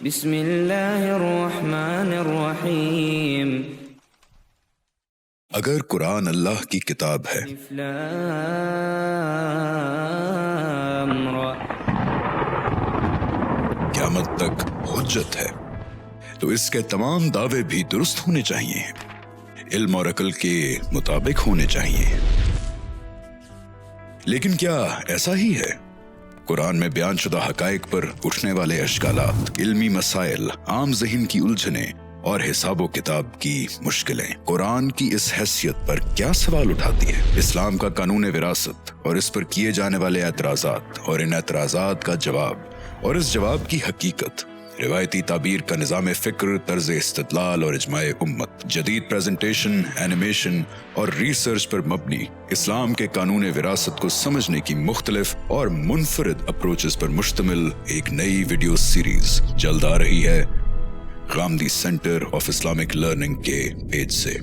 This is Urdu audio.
بسم اللہ الرحمن الرحیم. اگر قرآن اللہ کی کتاب ہے الف لام را. قیامت تک حجت ہے تو اس کے تمام دعوے بھی درست ہونے چاہیے، علم اور عقل کے مطابق ہونے چاہیے۔ لیکن کیا ایسا ہی ہے؟ قرآن میں بیان شدہ حقائق پر اٹھنے والے اشکالات، علمی مسائل، عام ذہن کی الجھنیں اور حساب و کتاب کی مشکلیں قرآن کی اس حیثیت پر کیا سوال اٹھاتی ہے؟ اسلام کا قانون وراثت اور اس پر کیے جانے والے اعتراضات اور ان اعتراضات کا جواب اور اس جواب کی حقیقت، روایتی تعبیر کا نظام فکر، طرز استدلال اور اجماع امت، جدید پریزنٹیشن، اینیمیشن اور ریسرچ پر مبنی اسلام کے قانون وراثت کو سمجھنے کی مختلف اور منفرد اپروچز پر مشتمل ایک نئی ویڈیو سیریز جلد آ رہی ہے Ghamidi centre of Islamic learning کے پیج سے۔